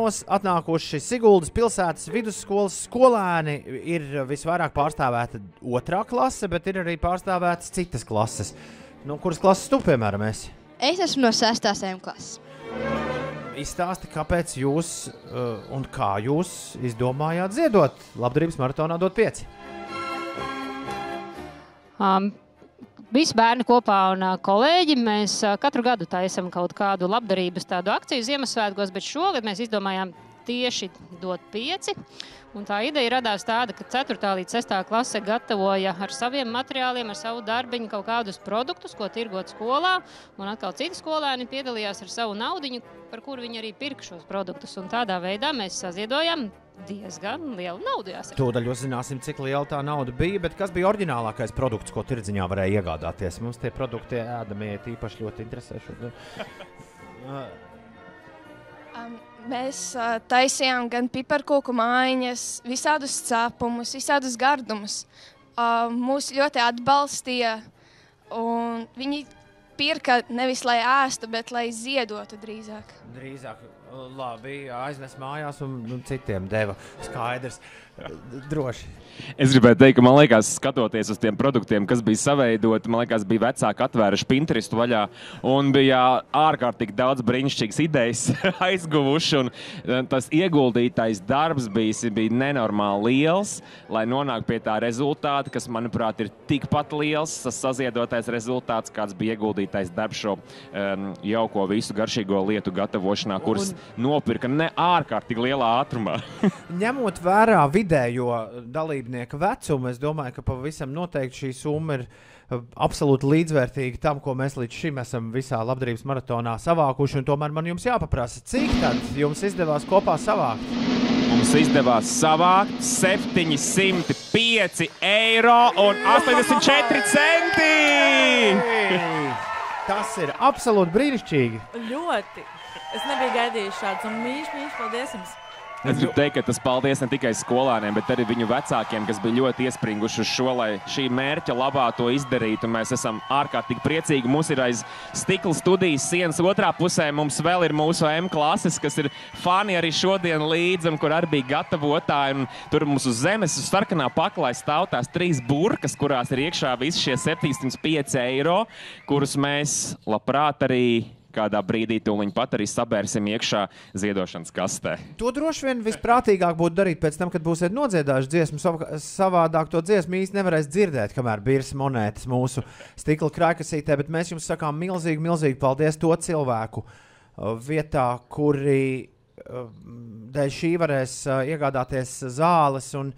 Atnākuši Siguldas pilsētas vidusskolas skolēni ir visvairāk pārstāvēta 2. klase, bet ir arī pārstāvētas citas klases. Nu, kuras klases tu, piemēram, esi? Es esmu no 6. klases. Izstāsti, kāpēc jūs un kā jūs izdomājāt ziedot labdarības maratonā dot 5? Visi bērni kopā un kolēģi, mēs katru gadu taisam kaut kādu labdarības tādu akciju Ziemassvētkos, bet šogad mēs izdomājām tieši dot 5. Un tā ideja radās tāda, ka 4. līdz 6. klase gatavoja ar saviem materiāliem, ar savu darbiņu kaut kādus produktus, ko tirgot skolā. Un atkal citi skolēni piedalījās ar savu naudiņu, par kuru viņi arī pirka šos produktus. Un tādā veidā mēs saziedojām diezgan lielu naudu, jāsaka. Tūdaļ uzzināsim, cik liela tā nauda bija, bet kas bija oriģinālākais produkts, ko tirdziņā varēja iegādāties? Mums tie produkti ēdamie tīpaši ļoti interesē šodien. Mēs taisījām gan piparkūku mājiņas, visādus cepumus, visādus gardumus. Mūs ļoti atbalstīja, un viņi pirka nevis lai ēstu, bet lai ziedotu drīzāk. Labi, aiznes mājās un citiem deva. Skaidrs. Droši. Es gribēju teikt, ka man liekas, skatoties uz tiem produktiem, kas bija saveidoti, man liekas, bija vecāki atvēruši Pinterestu vaļā un bija ārkārtīgi daudz brīnišķīgas idejas aizguvuši. Un tas ieguldītais darbs bija nenormāli liels, lai nonāktu pie tā rezultāta, kas, manuprāt, ir tikpat liels, tas saziedotais rezultāts, kāds bija ieguldītais darbs šo jauko visu garšīgo lietu gatavošanā, kuras nopirka ne ārkārtīgi lielā ātrumā. Ņemot vērā vidējo dalībnieku vecumu, es domāju, ka pavisam noteikti šī summa ir absolūti līdzvērtīga tam, ko mēs līdz šim esam visā labdarības maratonā savākuši. Un tomēr man jums jāpaprasa, cik tad jums izdevās kopā savākt? Mums izdevās savākt 705 eiro un 84 centi! Tas ir absolūti brīnišķīgi. Ļoti. Es nebiju gaidījis šāds, un mīļš, paldies jums. Es gribu teikt, ka tas paldies ne tikai skolāniem, bet arī viņu vecākiem, kas bija ļoti iespringuši uz šo, lai šī mērķa labā to izdarītu. Mēs esam ārkārtīgi priecīgi. Mums ir aiz stikla studijas sienas otrā pusē. Mums vēl ir mūsu M klases, kas ir fani arī šodien līdzi, un kur arī bija gatavotāji. Un tur mums uz zemes, uz sarkanā paklāja stāv tās 3 burkas, kurās ir iekšā visi šie 705 eiro, kurus mēs labprāt arī kādā brīdī tūliņ pat arī sabērsim iekšā ziedošanas kastē. To droši vien visprātīgāk būtu darīt pēc tam, kad būsiet nodziedājuši dziesmu. Savādāk to dziesmu īsti nevarēs dzirdēt, kamēr birs monētas mūsu stikla krājkasītē, bet mēs jums sakām milzīgi paldies to cilvēku vietā, kuri dēļ šī varēs iegādāties zāles un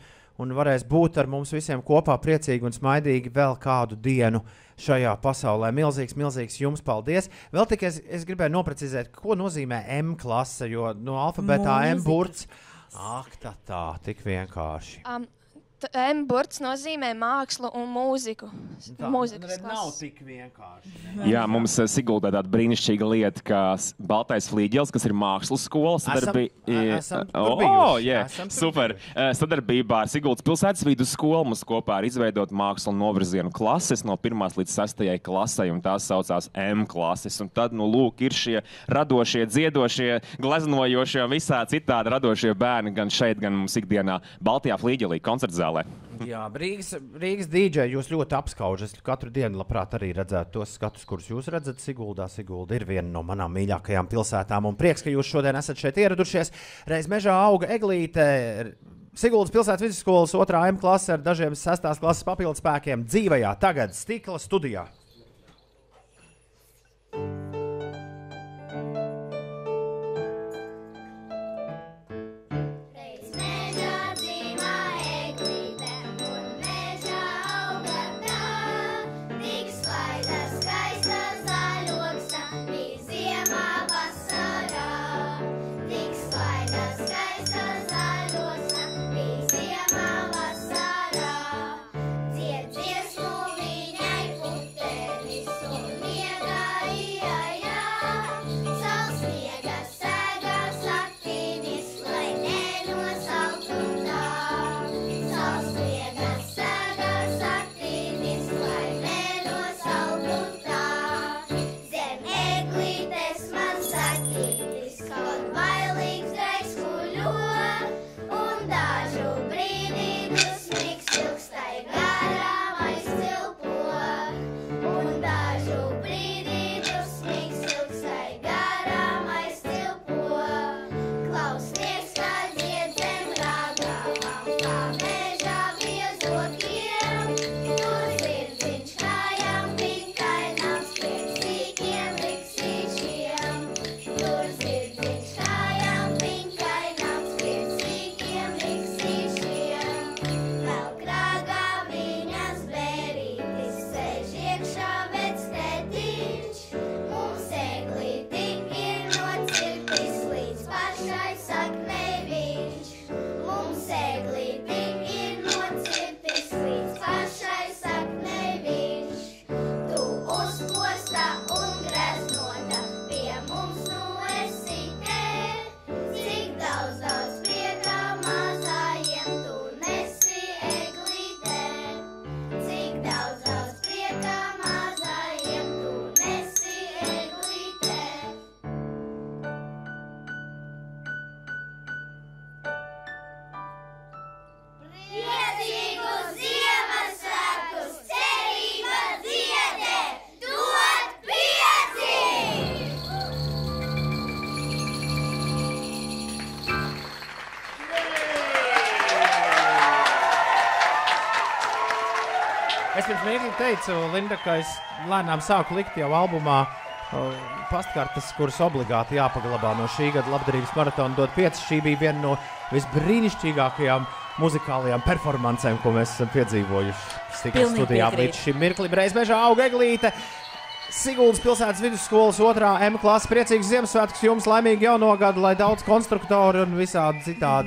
varēs būt ar mums visiem kopā priecīgi un smaidīgi vēl kādu dienu šajā pasaulē. Milzīgs jums paldies. Vēl tikai es gribēju noprecizēt, ko nozīmē M klase, jo no alfabētā M burts. Ak, tā, tik vienkārši. M burts nozīmē mākslu un mūziku. Mūzikas nav tik vienkārši. Jā, mums Siguldā tāda brīnišķīga lieta, kā Baltais flīģelis, kas ir mākslas skola. Super. Sadarbībā ar Siguldas pilsētas vidusskolu mums kopā ir izveidot mākslu un novirzienu klases no 1. līdz 6. klasei, un tās saucās M klases. Un tad, lūk, ir šie radošie, dziedošie, gleznojošie un visā citādi radošie bērni gan šeit, gan mums ikdienā Baltajā flīģelī koncertzālē. Jā, Rīgas DJ jūs ļoti apskaužat. Es katru dienu labprāt arī redzētu tos skatus, kurus jūs redzat Siguldā. Sigulda ir viena no manām mīļākajām pilsētām, un prieks, ka jūs šodien esat šeit ieradušies. Reiz mežā auga eglīte. Siguldas pilsētas vidusskolas 2. M klase ar dažiem 6. klases papildspēkiem dzīvajā tagad stikla studijā. Dziesmu viņai putē. saknēviņš, mums eglīti ir nocirtis līdz pašai saknēviņš. Tu uzposta un greznota, pie mums nu esi te. Cik daudz priekā mazājiem tu nesi eglītē. Cik daudz priekā mazājiem tu nesi eglītē. Priecīgus Ziemassvētkus, cerība dziedē, dod 5! Es pirms mirkli teicu, Linda, ka es lēnām sāku likt jau albumā pastkartes, kuras obligāti jāpaglabā no šī gada labdarības maratona dod 5. Šī bija viena no visbrīnišķīgākajām muzikālajām performancēm, ko mēs esam piedzīvojuši Stikla studijā līdz šim mirklim. Reizmežā auga eglīte. Siguldas pilsētas vidusskolas 2. M klase. Priecīgs Ziemassvētkus jums, laimīgi jauno gadu, lai daudz konstruktori un visādi citādi